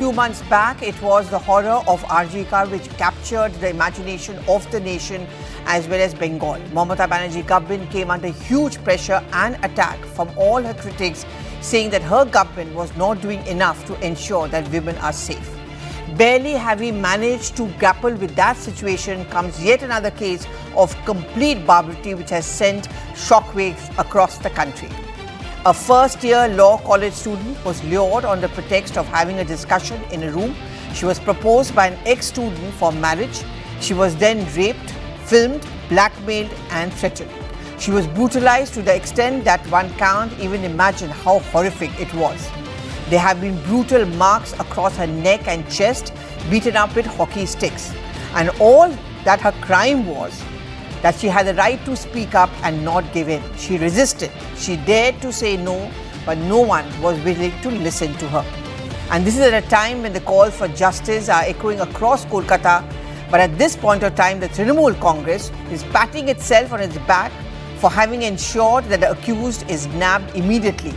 few months back, it was the horror of RG Kar which captured the imagination of the nation as well as Bengal. Mamata Banerjee government came under huge pressure and attack from all her critics, saying that her government was not doing enough to ensure that women are safe. Barely have we managed to grapple with that situation comes yet another case of complete barbarity which has sent shockwaves across the country. A first-year law college student was lured on the pretext of having a discussion in a room. She was proposed by an ex-student for marriage. She was then raped, filmed, blackmailed and threatened. She was brutalized to the extent that one can't even imagine how horrific it was. There have been brutal marks across her neck and chest, beaten up with hockey sticks. And all that her crime was that she had the right to speak up and not give in. She resisted. She dared to say no, but no one was willing to listen to her. And this is at a time when the calls for justice are echoing across Kolkata. But at this point of time, the Trinamool Congress is patting itself on its back for having ensured that the accused is nabbed immediately.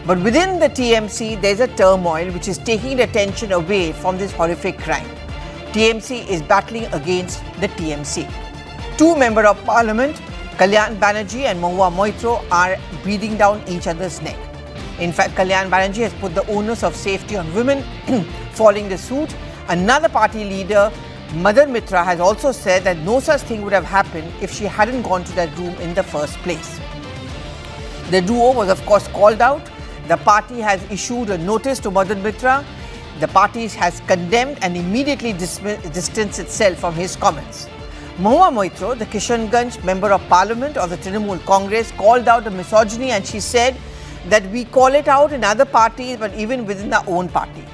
But within the TMC, there is a turmoil which is taking the attention away from this horrific crime. TMC is battling against the TMC. Two members of parliament, Kalyan Banerjee and Mahua Moitro, are breathing down each other's neck. In fact, Kalyan Banerjee has put the onus of safety on women following the suit. Another party leader, Madan Mitra, has also said that no such thing would have happened if she hadn't gone to that room in the first place. The duo was of course called out. The party has issued a notice to Madan Mitra. The party has condemned and immediately distanced itself from his comments. Mahua Moitro, the Kishanganj member of parliament of the Trinamool Congress, called out the misogyny, and she said that we call it out in other parties but even within our own party.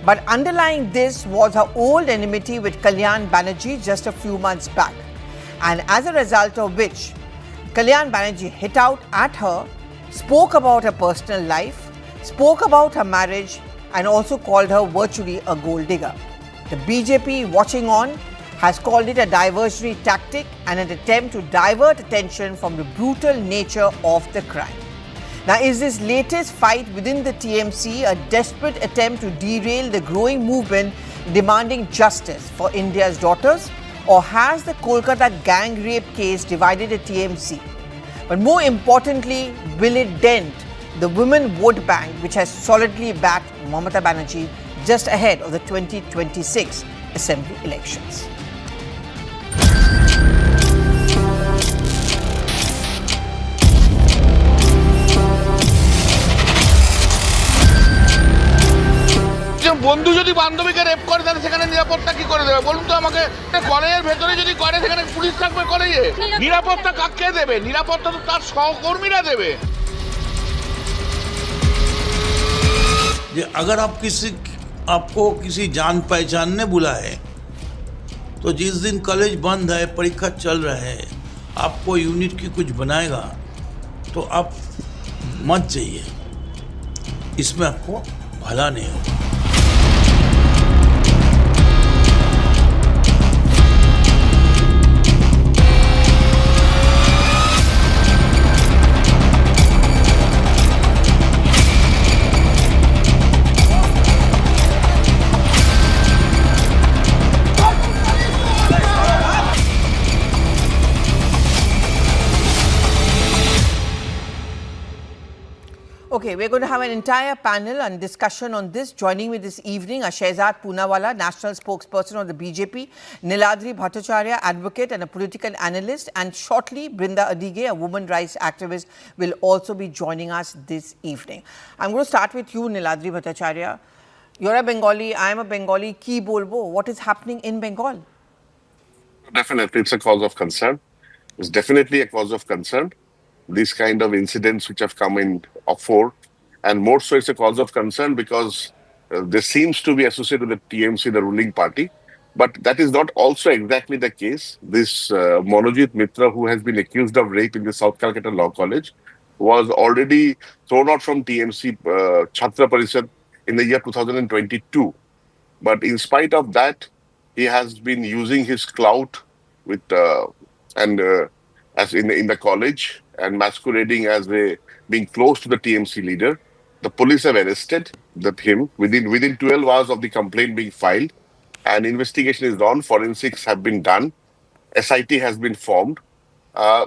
But underlying this was her old enmity with Kalyan Banerjee just a few months back. And as a result of which, Kalyan Banerjee hit out at her, spoke about her personal life, spoke about her marriage and also called her virtually a gold digger. The BJP, watching on, has called it a diversionary tactic and an attempt to divert attention from the brutal nature of the crime. Now, is this latest fight within the TMC a desperate attempt to derail the growing movement demanding justice for India's daughters, or has the Kolkata gang rape case divided the TMC? But more importantly, will it dent the women vote bank which has solidly backed Mamata Banerjee just ahead of the 2026 Assembly elections? বন্ধু যদি বান্ধবীকে rape করে তাহলে সেখানে নিরাপত্তা কি করে দেবে বলুন তো আমাকে? কলেজের ভেতরে যদি করে সেখানে পুলিশ থাকবে কলেজে? নিরাপত্তা কাকে দেবে? নিরাপত্তা তো তার সহকর্মীরা দেবে। যে अगर आपको किसी जान पहचान ने बुलाए तो जिस दिन कॉलेज बंद है, परीक्षा चल रहा है, आपको यूनिट की कुछ बनाएगा तो आप मत जाइए, इसमें आपको भला नहीं होगा। Okay, we're going to have an entire panel and discussion on this. Joining me this evening are Shehzad Poonawalla, national spokesperson of the BJP, Niladri Bhattacharya, advocate and a political analyst, and shortly Brinda Adige, a women rights activist, will also be joining us this evening. I'm going to start with you, Niladri Bhattacharya. You're a Bengali, I'm a Bengali. Ki bolbo, what is happening in Bengal? Definitely, it's a cause of concern. It's definitely a cause of concern. These kind of incidents which have come in fore, and more so it's a cause of concern because this seems to be associated with the TMC, the ruling party. But that is not also exactly the case. This Monojit Mitra, who has been accused of rape in the South Calcutta Law College, was already thrown out from TMC Chhatra Parishad in the year 2022. But in spite of that, he has been using his clout with as in the college and masquerading as being close to the TMC leader. The police have arrested him within 12 hours of the complaint being filed. An investigation is on. Forensics have been done. SIT has been formed. Uh,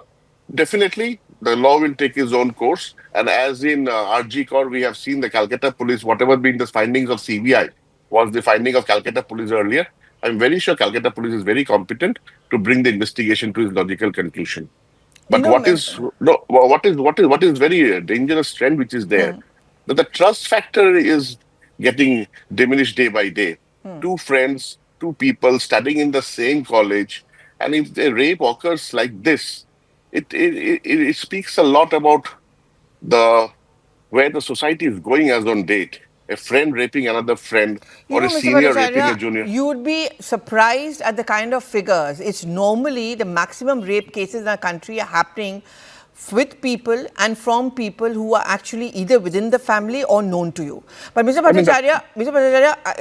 Definitely, the law will take its own course. And as in RG Kaur, we have seen the Calcutta police, whatever been the findings of CBI was the finding of Calcutta police earlier. I'm very sure Calcutta police is very competent to bring the investigation to its logical conclusion. But what is very dangerous trend which is there, that the trust factor is getting diminished day by day. Two friends, two people studying in the same college, and if a rape occurs like this, it speaks a lot about the where the society is going as on date. A friend raping another friend, You or know, a Mr. senior raping a Bhattacharya, junior. you would be surprised at the kind of figures. It's normally the maximum rape cases in our country are happening with people and from people who are actually either within the family or known to you. But Mr. Bhattacharya,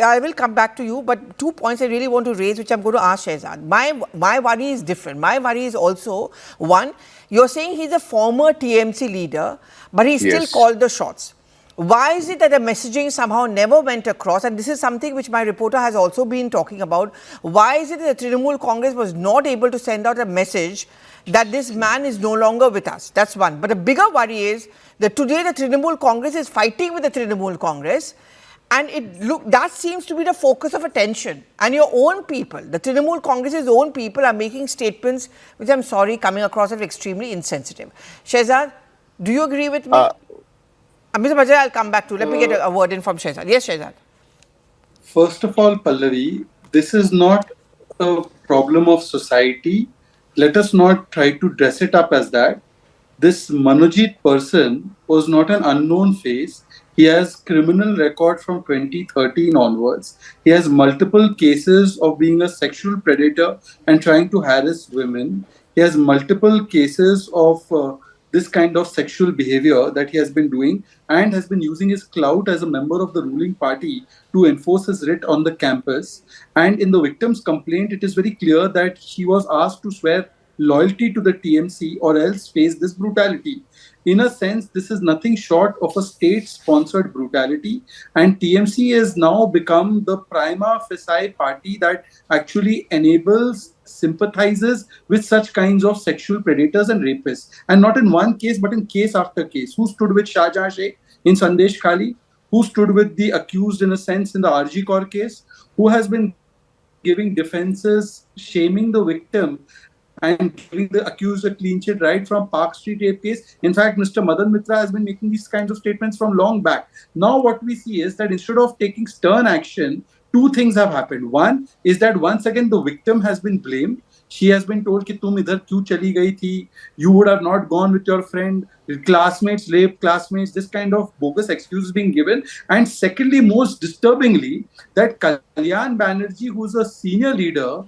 I will come back to you, but 2 points I really want to raise, which I'm going to ask Shehzad. My worry is different. My worry is also, one, you're saying he's a former TMC leader, but he still Yes. called the shots. Why is it that the messaging somehow never went across? And this is something which my reporter has also been talking about. Why is it that the Trinamool Congress was not able to send out a message that this man is no longer with us? That's one. But the bigger worry is that today the Trinamool Congress is fighting with the Trinamool Congress. And that seems to be the focus of attention. And your own people, the Trinamool Congress's own people are making statements which, I'm sorry, coming across as extremely insensitive. Shehzad, do you agree with me? Mr. Bhattacharya, I'll come back to. Let me get a word in from Shehzad. Yes, Shehzad. First of all, Pallavi, this is not a problem of society. Let us not try to dress it up as that. This Manojit person was not an unknown face. He has criminal record from 2013 onwards. He has multiple cases of being a sexual predator and trying to harass women. He has multiple cases of this kind of sexual behavior that he has been doing, and has been using his clout as a member of the ruling party to enforce his writ on the campus. And in the victim's complaint, it is very clear that he was asked to swear loyalty to the TMC or else face this brutality. In a sense, this is nothing short of a state-sponsored brutality, and TMC has now become the prima facie party that actually enables, sympathizes with such kinds of sexual predators and rapists. And not in one case, but in case after case. Who stood with Shahjahan Sheikh in Sandesh Khali? Who stood with the accused, in a sense, in the RG Kaur case? Who has been giving defenses, shaming the victim, and giving the accused a clean sheet right from Park Street rape case? In fact, Mr. Madan Mitra has been making these kinds of statements from long back. Now what we see is that instead of taking stern action, two things have happened. One is that once again the victim has been blamed. She has been told कि तुम इधर क्यों चली गई थी? You would have not gone with your friend. Classmates rape classmates. This kind of bogus excuse is being given. And secondly, most disturbingly, that Kalyan Banerjee, who's a senior leader,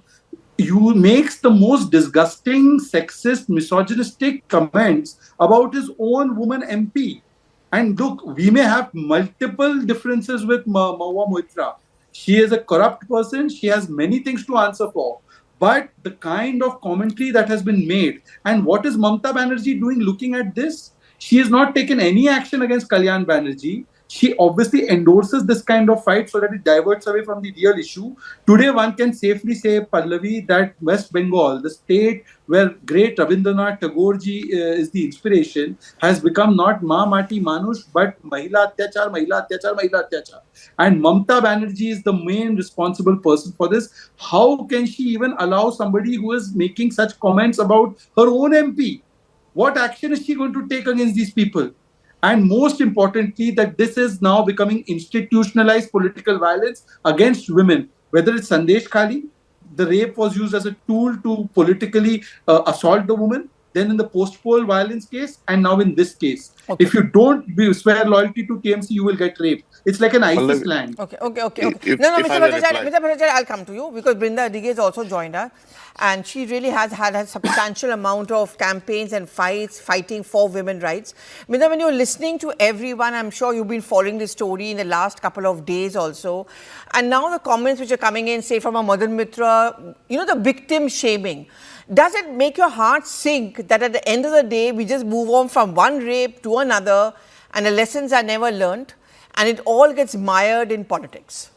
makes the most disgusting, sexist, misogynistic comments about his own woman MP. And look, we may have multiple differences with Mahua Moitra. She is a corrupt person. She has many things to answer for. But the kind of commentary that has been made, and what is Mamata Banerjee doing looking at this? She has not taken any action against Kalyan Banerjee. She obviously endorses this kind of fight so that it diverts away from the real issue. Today, one can safely say, Pallavi, that West Bengal, the state where great Rabindranath Tagore ji is the inspiration, has become not Ma Mati Manush, but Mahila Atyachar, Mahila Atyachar, Mahila Atyachar. And Mamata Banerjee is the main responsible person for this. How can she even allow somebody who is making such comments about her own MP? What action is she going to take against these people? And most importantly, that this is now becoming institutionalized political violence against women. Whether it's Sandesh Khali, the rape was used as a tool to politically assault the woman, then in the post-poll violence case, and now in this case. Okay. If you don't swear loyalty to TMC, you will get raped. It's like an ISIS land. Okay. No, Mr. Bhattacharya, I'll come to you because Brinda Adige also joined us. And she really has had a substantial amount of campaigns and fighting for women's rights. Brinda, when you're listening to everyone, I'm sure you've been following this story in the last couple of days also. And now the comments which are coming in, say from a Madan Mitra, the victim shaming. Does it make your heart sink that at the end of the day, we just move on from one rape to another and the lessons are never learned? and it all gets mired in politics.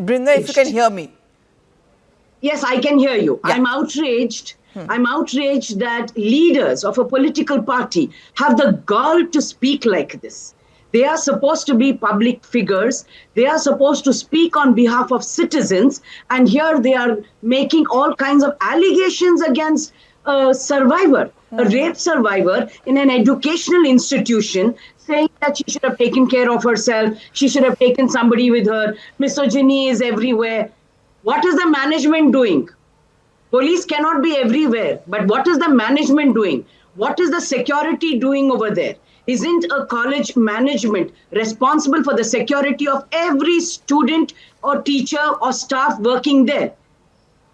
Brinda, if you can hear me. Yes, I can hear you. Yeah. I'm outraged. I'm outraged that leaders of a political party have the gall to speak like this. They are supposed to be public figures. They are supposed to speak on behalf of citizens. And here they are making all kinds of allegations against a survivor, a rape survivor in an educational institution, saying that she should have taken care of herself. She should have taken somebody with her. Misogyny is everywhere. What is the management doing? Police cannot be everywhere, but what is the management doing? What is the security doing over there? Isn't a college management responsible for the security of every student or teacher or staff working there?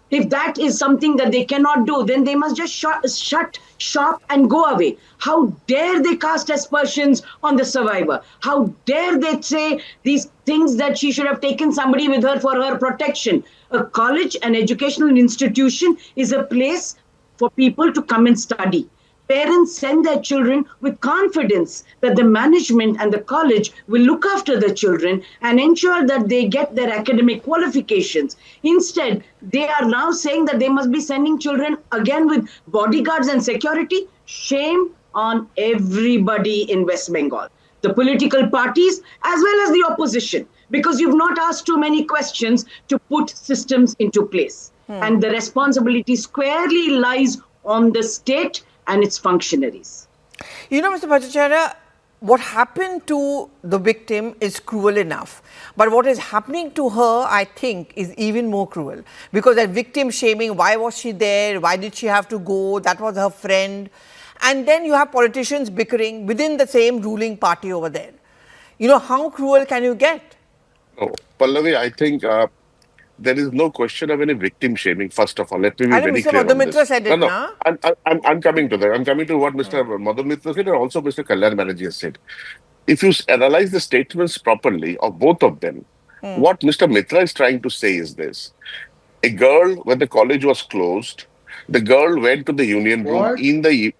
If that is something that they cannot do, then they must just shut shop and go away. How dare they cast aspersions on the survivor? How dare they say these things that she should have taken somebody with her for her protection? A college, an educational institution, is a place for people to come and study. Parents send their children with confidence that the management and the college will look after the children and ensure that they get their academic qualifications. Instead, they are now saying that they must be sending children again with bodyguards and security. Shame on everybody in West Bengal, the political parties as well as the opposition, because you've not asked too many questions to put systems into place. And the responsibility squarely lies on the state and its functionaries. You know, Mr. Bhattacharya, what happened to the victim is cruel enough. But what is happening to her, I think, is even more cruel. Because that victim shaming, why was she there? Why did she have to go? That was her friend. And then you have politicians bickering within the same ruling party over there. You know, how cruel can you get? No, Pallavi, I think there is no question of any victim shaming. First of all, let me be very Mr. clear on Madhumitra this. said it, No, na? I'm coming to that. I'm coming to what Mr. Madhumitra said and also Mr. Kalyan Banerjee has said. If you analyze the statements properly of both of them, what Mr. Mitra is trying to say is this: a girl, when the college was closed, the girl went to the union room What? in the.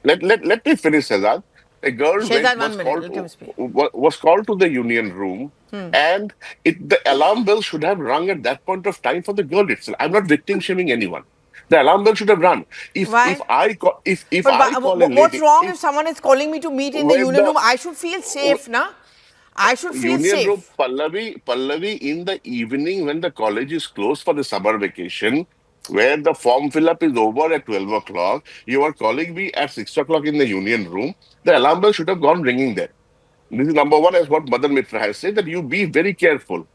Let me finish, Shehzad. A girl Shehzad, 1 minute, let him speak. was called to the union room, and the alarm bell should have rung at that point of time for the girl itself. I'm not victim shaming anyone. The alarm bell should have rung. Why? If I call a lady, what's wrong if someone is calling me to meet in the when union the- room? I should feel safe, na? I should feel union safe. room, Pallavi, in the evening when the college is closed for the summer vacation, where the form fill-up is over at 12 o'clock, you are calling me at 6 o'clock in the union room, the alarm bell should have gone ringing there. This is number one, as what Madan Mitra has said, that you be very careful.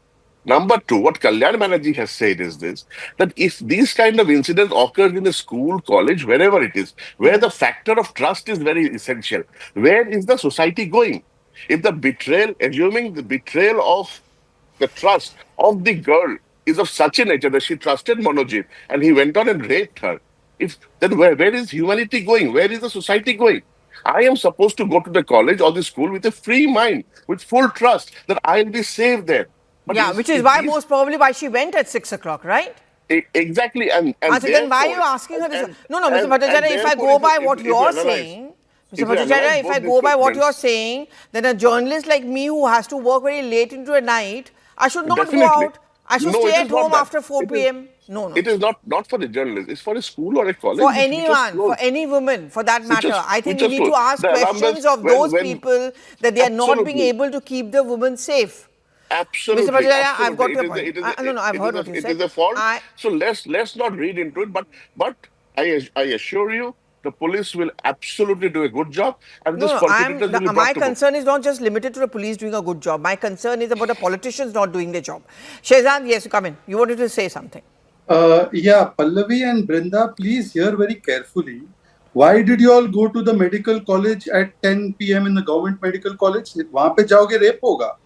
Number two, what Kalyan Banerjee has said is this, that if these kind of incidents occur in a school, college, wherever it is, where the factor of trust is very essential, where is the society going? If the betrayal, assuming the betrayal of the trust of the girl is of such a nature that she trusted Manojit and he went on and raped her, then where is humanity going? Where is the society going? I am supposed to go to the college or the school with a free mind, with full trust that I'll be safe there. But Yeah, which is why most probably why she went at 6 o'clock, right? Exactly, and So then why are you therefore- asking her this? and- No, Mr. and Bhattacharya, if I therefore, go by if what you you're analyze- saying, if Mr. you Bhattacharya, analyze if both I the go by what statements- you're saying, then a journalist like me who has to work very late into the night, I should not Definitely. go out. I should No, stay it at is not home that. after 4 It is- p.m. No. It is not for the journalist. It's for a school or a college. For which just anyone, for closed. any woman, for that Which matter. is- I think which we is need to closed. ask The alarm questions bells, of those when- people that they are not being Absolutely. able to keep the woman safe. Absolutely. Mr. Bhattacharya, I've got absolutely. your point. No, I've heard what you It said. is a fault. I- So let's not read into it. But I assure you, the police will absolutely do a good job, and this perpetrators will be brought my to book. concern is not just limited to the police doing a good job. My concern is about the politicians not doing their job. Shehzad, yes, come in. You wanted to say something. Yeah, Pallavi and Brinda, please hear very carefully. Why did you all go to the medical college at 10 p.m. in the government medical college? वहाँ पे जाओगे rape होगा.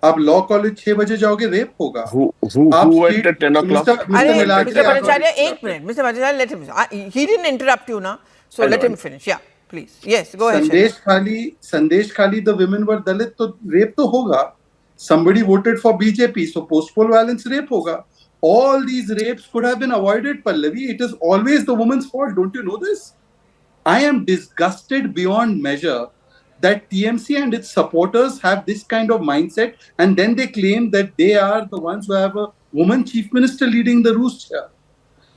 आप law college 6 बजे जाओगे rape होगा. Who आप went street- at 10 o'clock? Mr. Arey, Milakri, Mr. I'm not Bhattacharya, interrupting. एक minute. Mr. Bhattacharya, let him. He didn't interrupt you, na? So I know, let I him know. finish. Yeah, please. Yes, go ahead. संदेश खाली the women were Dalit, तो rape तो होगा. Somebody voted for BJP, so post-poll violence rape होगा. All these rapes could have been avoided, Pallavi. It is always the woman's fault. Don't you know this? I am disgusted beyond measure that TMC and its supporters have this kind of mindset, and then they claim that they are the ones who have a woman chief minister leading the roost here.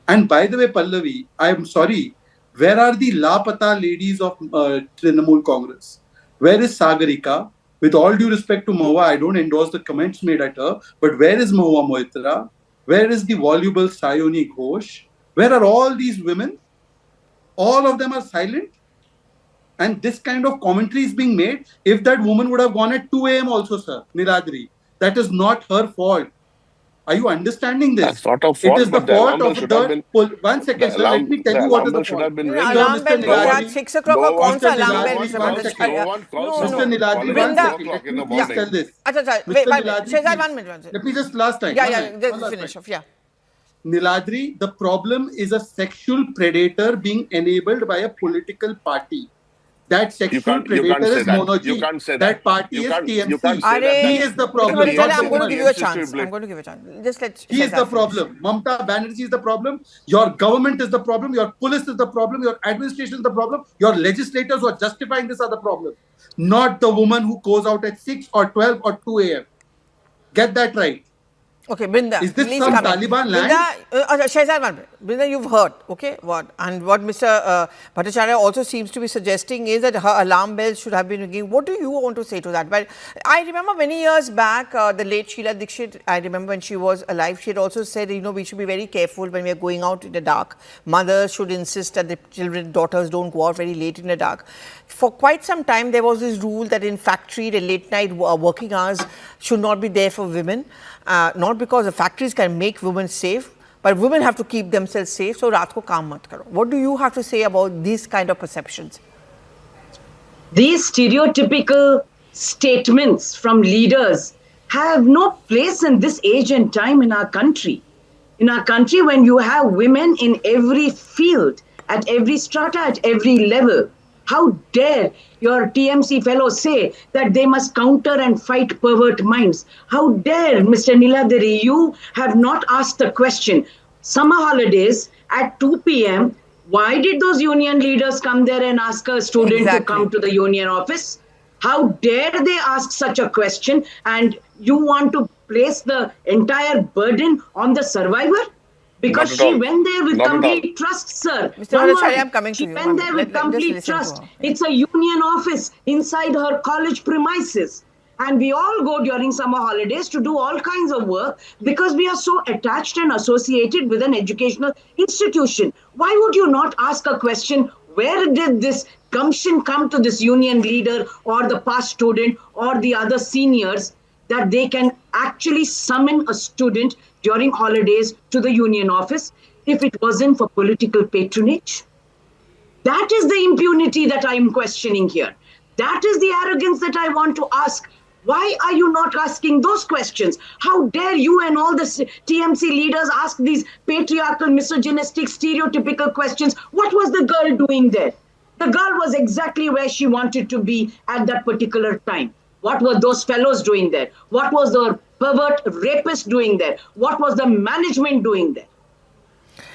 And by the way, Pallavi, I am sorry, where are the Lapata ladies of Trinamool Congress? Where is Sagarika? With all due respect to Mahua, I don't endorse the comments made at her, but where is Mahua Moitra? Where is the voluble Sayoni Ghosh? Where are all these women? All of them are silent. And this kind of commentary is being made. If that woman would have gone at 2 a.m. also, sir, Niladri, that is not her fault. Are you understanding this? That's not a fault. It is the but the fault alarm of should the... have been- One second, the sir. Let me tell you what is the alarm should have fault. been You know, raised. alarm bell Mr. bajaa Niladri, 6 o'clock no का कौन one- सा Mr. alarm bell Niladri, Mr. one Bhattacharya? second. No one calls No, us no. Mr. Niladri, calling one Brinda- us 2 o'clock in the second. Please morning. tell this. अच्छा अच्छा Mr. wait Niladri, Shehzad please. 1 minute Let me just last time. yeah One yeah minute. just One last finish time. off yeah Niladri, the problem is a sexual predator being enabled by a political party. That sexual You predator can't say is that. Monoji. You can't say That that. party You is can't- TMC. you can't say that. He is the Mr. problem. Bhattacharya, not I'm the going to woman. give you a Yes, chance sister, I'm going to give you a chance just let He is Shehzad the finish. problem. Mamta Banerjee is the problem. Your government is the problem. Your police is the problem. Your administration is the problem. Your legislators who are justifying this are the problem. Not the woman who goes out at 6 or 12 or 2 a.m. Get that right. Okay, Brinda, Is this please some come in. Taliban land? Brinda, Shehzad, one minute. Brinda, you've heard, okay, what Mr. Bhattacharya also seems to be suggesting is that her alarm bells should have been ringing. What do you want to say to that? Well, I remember many years back, the late Sheila Dikshit, I remember when she was alive, she had also said, you know, we should be very careful when we are going out in the dark. Mothers should insist that the children, daughters don't go out very late in the dark. For quite some time, there was this rule that in factory, the late night working hours should not be there for women. Not because the factories can make women safe, but women have to keep themselves safe. So, raat ko kaam mat karo. What do you have to say about these kind of perceptions? These stereotypical statements from leaders have no place in this age and time in our country. In our country, when you have women in every field, at every strata, at every level, how dare your TMC fellows say that they must counter and fight pervert minds? How dare, Mr. Niladri, you have not asked the question. Summer holidays at 2 p.m., why did those union leaders come there and ask a student to come to the union office? How dare they ask such a question? And you want to place the entire burden on the survivor? Because Not at she all. went there with Not at all. complete trust, sir. Mr. One Bhattacharya, word. I'm coming to She you. went One there minute. with Just complete listen to trust. her. It's a union office inside her college premises. And we all go during summer holidays to do all kinds of work because we are so attached and associated with an educational institution. Why would you not ask a question? Where did this gumption come to this union leader or the past student or the other seniors that they can actually summon a student during holidays to the union office if it wasn't for political patronage? That is the impunity that I am questioning here. That is the arrogance that I want to ask. Why are you not asking those questions? How dare you and all the TMC leaders ask these patriarchal, misogynistic, stereotypical questions? What was the girl doing there? The girl was exactly where she wanted to be at that particular time. What were those fellows doing there? What was the pervert rapist doing there? What was the management doing there?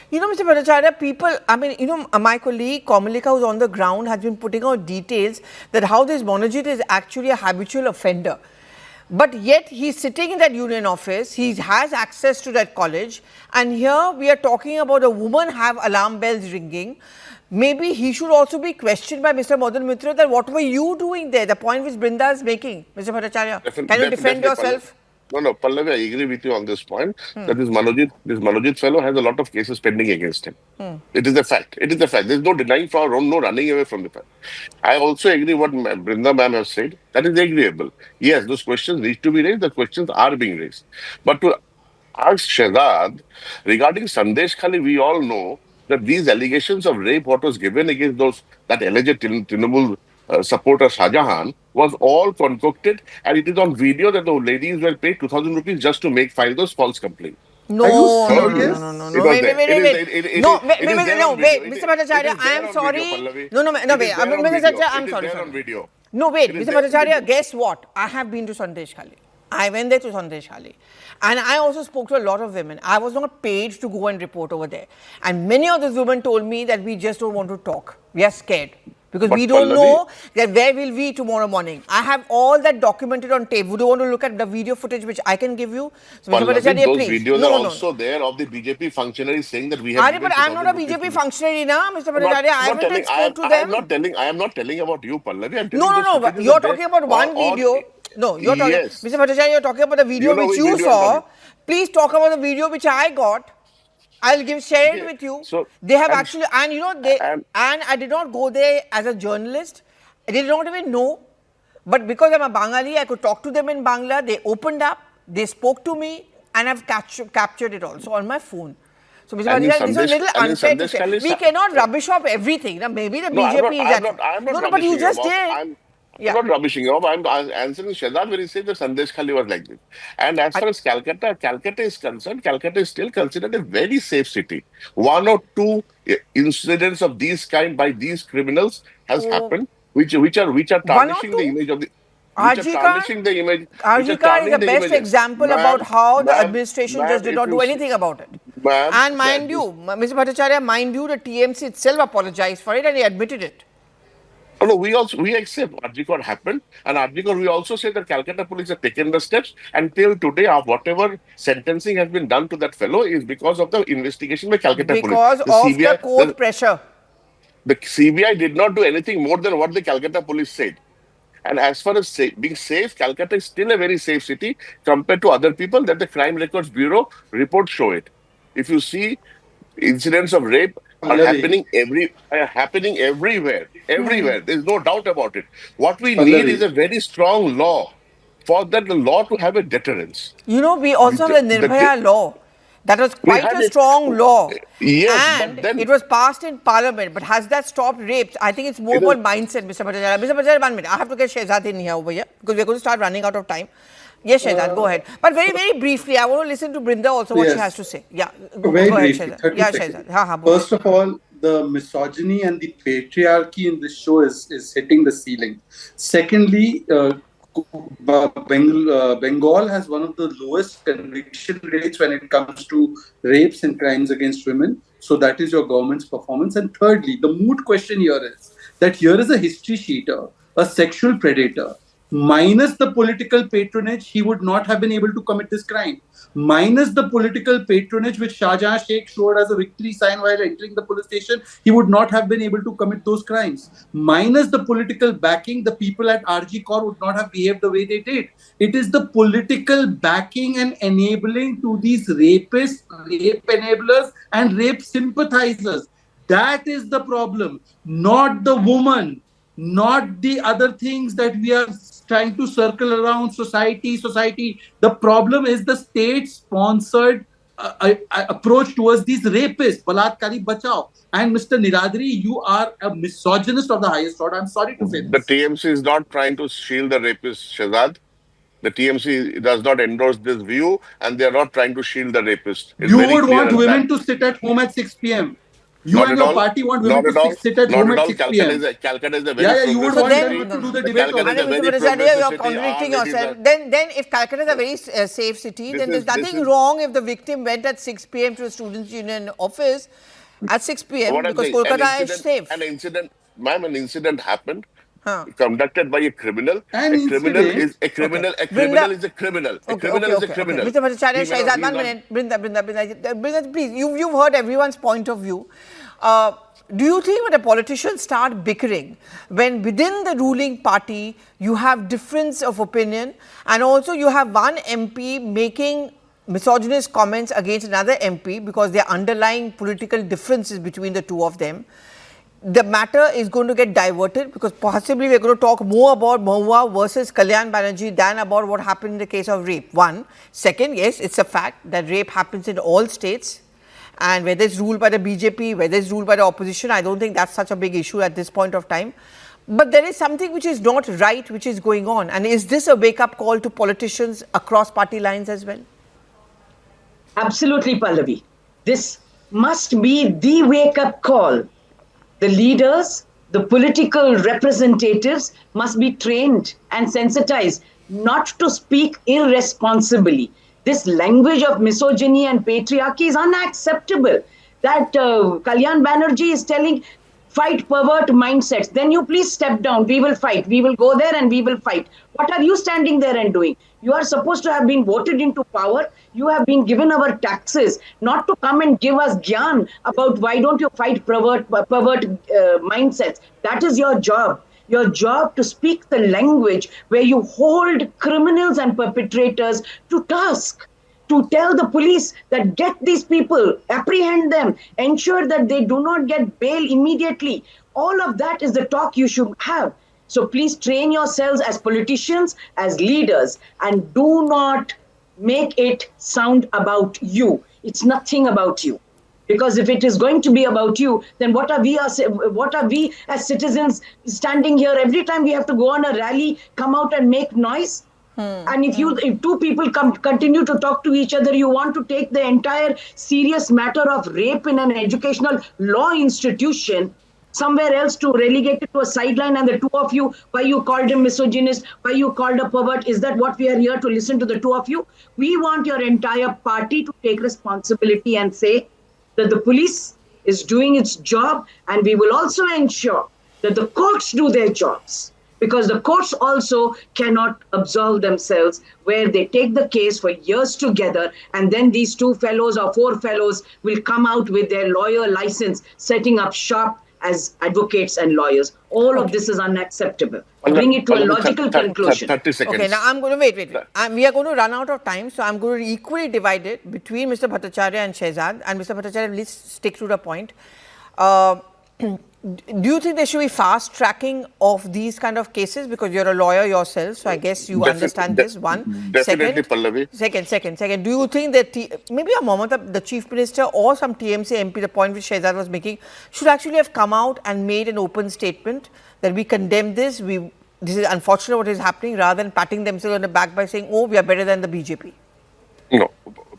You know, Mr. Bhattacharya, people, I mean, you know, my colleague Komalika, who's on the ground, has been putting out details that how this Monojit is actually a habitual offender. But yet, he's sitting in that union office, he has access to that college, and here we are talking about a woman have alarm bells ringing. Maybe he should also be questioned by Mr. Madan Mitra that what were you doing there? The point which Brinda is making, Mr. Bhattacharya. Can you defend yourself? No, Pallavi, I agree with you on this point that this Manojit fellow has a lot of cases pending against him. It is a fact. It is a fact. There's no denying for no running away from the fact. I also agree what Brinda ma'am has said. That is agreeable. Yes, those questions need to be raised. The questions are being raised. But to ask Shehzad regarding Sandesh Khali, we all know that these allegations of rape, what was given against that alleged Trinamool supporter Shah Jahan, was all concocted, and it is on video that the ladies were paid 2,000 rupees just to file those false complaints. No, Are you no, serious? no, no, It no, was wait, there. wait, It wait, is- wait. it- No, it wait, is wait, there no, on wait, video. Mr. Bhattacharya, It is there I am on sorry. video, Pallavi. No, It is there Mr. on Bhattacharya, video. I'm It is sorry. there on video. No, wait, It is Mr. there on Bhattacharya, video. guess what? I have been to Sandesh Khali. I went there to Sandesh Khali. And I also spoke to a lot of women. I was not paid to go and report over there. And many of those women told me that we just don't want to talk. We are scared. Because But we don't Pallavi- know that where will we tomorrow morning. I have all that documented on tape. Would you want to look at the video footage which I can give you? So, Mr. Pallavi, Bhattacharya, those please. videos No, are no, no. also there of the BJP functionaries saying that we have. Are, given but I'm not a 2,000 rupees BJP to- functionary now, Mr. Not- Bhattacharya. I not went and telling- spoke to I them. am not telling about you, Pallavi. I'm telling No, no, those no. But footages you're are there talking about one on- video. No, you're talking. Yes. Mr. Bhattacharya, you're talking about the video You know which which you video I'm saw. talking. Please talk about the video which I got. I'll share it Okay, with you. so- They have and- actually, and you know, and I did not go there as a journalist. I did not even know. But because I'm a Bengali, I could talk to them in Bangla. They opened up, they spoke to me, and I've captured it also on my phone. So, Mr. And in Bhattacharya, this is a Sandesh- little and in unfair to Sandesh say. Khali's- We cannot rubbish off everything. Now, maybe the No, I'm BJP not, is I'm at not, I'm not no, no, but you rubbishing just him off. did. I'm Yeah. not rubbishing him off. I'm answering Shehzad when he says that Sandesh Khali was like this. And as far as Calcutta is concerned, Calcutta is still considered a very safe city. One or two incidents of these kind by these criminals has happened, which are One or tarnishing the two? image of the. RG Kar is the best example about how the administration just did not do anything about it. And mind you, Mr. Bhattacharya, mind you, the TMC itself apologized for it and he admitted it. Oh, no, we accept Arjikor happened, and Arjikor we also say that Calcutta police have taken the steps, and till today, whatever sentencing has been done to that fellow is because of the investigation by Calcutta Because police. of the court pressure. The CBI did not do anything more than what the Calcutta police said. And as far as being safe, Calcutta is still a very safe city compared to other people that the Crime Records Bureau reports show it. If you see incidents of rape are Pallavi. happening everywhere. There's no doubt about it. What we Pallavi. need is a very strong law for that the law to have a deterrence. You know, we also have the Nirbhaya law. That was quite had a it. strong law. Yes, and but then- it was passed in parliament. But has that stopped rapes? I think it's more It about is- mindset, Mr. Bhattacharya. Mr. Bhattacharya, 1 minute. I have to get Shehzad in here over here because we're going to start running out of time. Yes, Shehzad, go ahead. But very, very briefly, I want to listen to Brinda also what she Yes. has to say. Yeah, go Very ahead, briefly, Shehzad. 30 Yeah, seconds. Shehzad. Ha, bol. First of all, the misogyny and the patriarchy in this show is hitting the ceiling. Secondly, Bengal has one of the lowest conviction rates when it comes to rapes and crimes against women. So that is your government's performance. And thirdly, the moot question here is that here is a history cheater, a sexual predator. Minus the political patronage, he would not have been able to commit this crime. Minus the political patronage which Shah Jahan Sheikh showed as a victory sign while entering the police station, he would not have been able to commit those crimes. Minus the political backing, the people at RG Kaur would not have behaved the way they did. It is the political backing and enabling to these rapists, rape enablers, and rape sympathizers. That is the problem, not the woman, not the other things that we are trying to circle around society. The problem is the state-sponsored approach towards these rapists, Balatkari Bachao. And Mr. Niradri, you are a misogynist of the highest order. I'm sorry to say The this. TMC is not trying to shield the rapist, Shehzad. The TMC does not endorse this view, and they are not trying to shield the rapist. It's You very would clear want as women that. to sit at home at 6 p.m. You Not and at your all. party want Not women at all. to sit at Not home at at all. 6 Calcutta p.m. is a very Yeah, you would progressive want then- them to do the city. debate Calcutta over is a Mr. very Bhattacharya, progressive you're city. contradicting Our ladies yourself. are- Then if Calcutta is a very safe city, This then there's is- this nothing is- wrong if the victim went at 6 p.m. to a students' union office at 6 p.m. What I'm because saying, Kolkata is safe. An incident happened. Huh. Conducted by a criminal. An A criminal incident? is a criminal. Okay. A criminal Brinda- is a criminal. A Okay, criminal okay, is a okay, criminal. okay. Mr. Bhattacharya, He may not- Shehzad, he's 1 not- minute. Brinda, please. You've heard everyone's point of view. Do you think when the politicians start bickering, when within the ruling party you have difference of opinion, and also you have one MP making misogynist comments against another MP because there are underlying political differences between the two of them, the matter is going to get diverted because possibly we're going to talk more about Mahua versus Kalyan Banerjee than about what happened in the case of rape. One. Second, yes, it's a fact that rape happens in all states, and whether it's ruled by the BJP, whether it's ruled by the opposition, I don't think that's such a big issue at this point of time. But there is something which is not right, which is going on. And is this a wake-up call to politicians across party lines as well? Absolutely, Pallavi. This must be the wake-up call. The leaders, the political representatives must be trained and sensitized not to speak irresponsibly. This language of misogyny and patriarchy is unacceptable. That Kalyan Banerjee is telling, fight pervert mindsets. Then you please step down. We will fight. We will go there and we will fight. What are you standing there and doing? You are supposed to have been voted into power. You have been given our taxes, not to come and give us gyan about why don't you fight pervert mindsets. That is your job. Your job to speak the language where you hold criminals and perpetrators to task. To tell the police that get these people, apprehend them, ensure that they do not get bail immediately. All of that is the talk you should have. So please train yourselves as politicians, as leaders, and do not make it sound about you. It's nothing about you. Because if it is going to be about you, then what are we as citizens standing here every time we have to go on a rally, come out and make noise? And if two people continue to talk to each other, you want to take the entire serious matter of rape in an educational law institution somewhere else to relegate it to a sideline, and the two of you, why you called him misogynist, why you called a pervert, is that what we are here to listen to, the two of you? We want your entire party to take responsibility and say that the police is doing its job, and we will also ensure that the courts do their jobs. Because the courts also cannot absolve themselves, where they take the case for years together, and then these 2 fellows or 4 fellows will come out with their lawyer license, setting up shop as advocates and lawyers. All of this is unacceptable. Bring it to a logical conclusion. 30 seconds. Okay, now I'm going to wait. We are going to run out of time, so I'm going to equally divide it between Mr. Bhattacharya and Shehzad. And Mr. Bhattacharya, please stick to the point. Do you think there should be fast tracking of these kind of cases? Because you're a lawyer yourself, so I guess you understand this. One. Definitely, Pallavi. Second. Do you think that maybe Mamata, the Chief Minister, or some TMC MP, the point which Shehzad was making, should actually have come out and made an open statement that we condemn this, this is unfortunate what is happening, rather than patting themselves on the back by saying, oh, we are better than the BJP? No,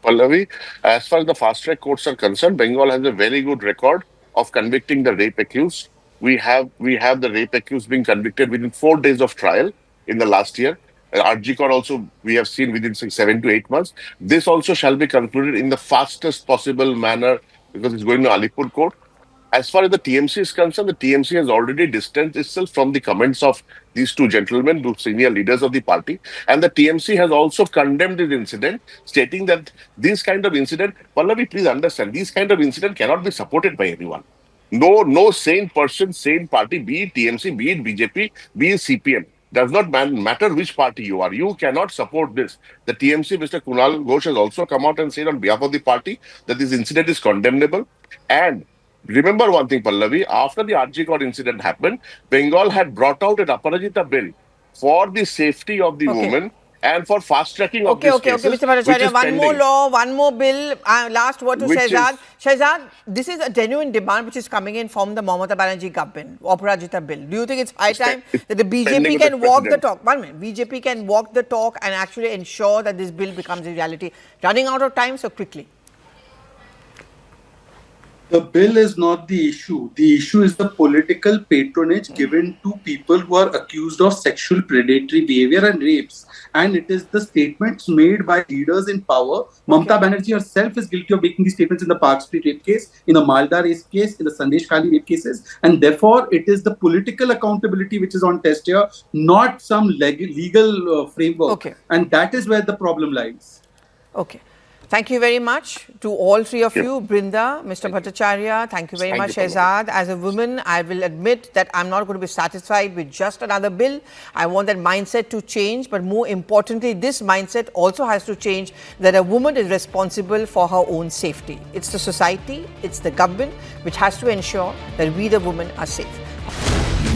Pallavi, as far as the fast track courts are concerned, Bengal has a very good record of convicting the rape accused. We have the rape accused being convicted within 4 days of trial in the last year. RG Court also we have seen within 7 to 8 months. This also shall be concluded in the fastest possible manner because it's going to Alipur Court. As far as the TMC is concerned, the TMC has already distanced itself from the comments of these 2 gentlemen, 2 senior leaders of the party. And the TMC has also condemned this incident, stating that this kind of incident, Pallavi, please understand, these kind of incident cannot be supported by anyone. No sane person, sane party, be it TMC, be it BJP, be it CPM, does not matter which party you are. You cannot support this. The TMC, Mr. Kunal Ghosh, has also come out and said on behalf of the party that this incident is condemnable. And remember one thing, Pallavi, after the RG Court incident happened, Bengal had brought out an Aparajita bill for the safety of the women and for fast tracking of these cases. Okay, Mr. Bhattacharya, one more law, one more bill. Last word to Shehzad. Shehzad, this is a genuine demand which is coming in from the Mamata Banerjee government, Aparajita bill. Do you think it's high time that the BJP can walk the talk? 1 minute. BJP can walk the talk and actually ensure that this bill becomes a reality. Running out of time, so quickly. The bill is not the issue. The issue is the political patronage given to people who are accused of sexual predatory behavior and rapes. And it is the statements made by leaders in power. Mamata Banerjee herself is guilty of making these statements in the Park Street rape case, in the Malda rape case, in the Sandesh Khali rape cases. And therefore, it is the political accountability which is on test here, not some legal framework. Okay. And that is where the problem lies. Okay. Thank you very much to all 3 of you, Brinda, Mr. Bhattacharya. Thank you very much, Shehzad. As a woman, I will admit that I'm not going to be satisfied with just another bill. I want that mindset to change, but more importantly, this mindset also has to change that a woman is responsible for her own safety. It's the society, it's the government which has to ensure that we the women are safe.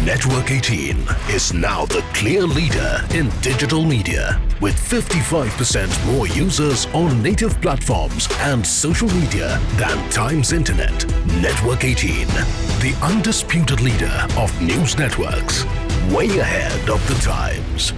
Network 18 is now the clear leader in digital media with 55% more users on native platforms and social media than Times Internet. Network 18, the undisputed leader of news networks, way ahead of the times.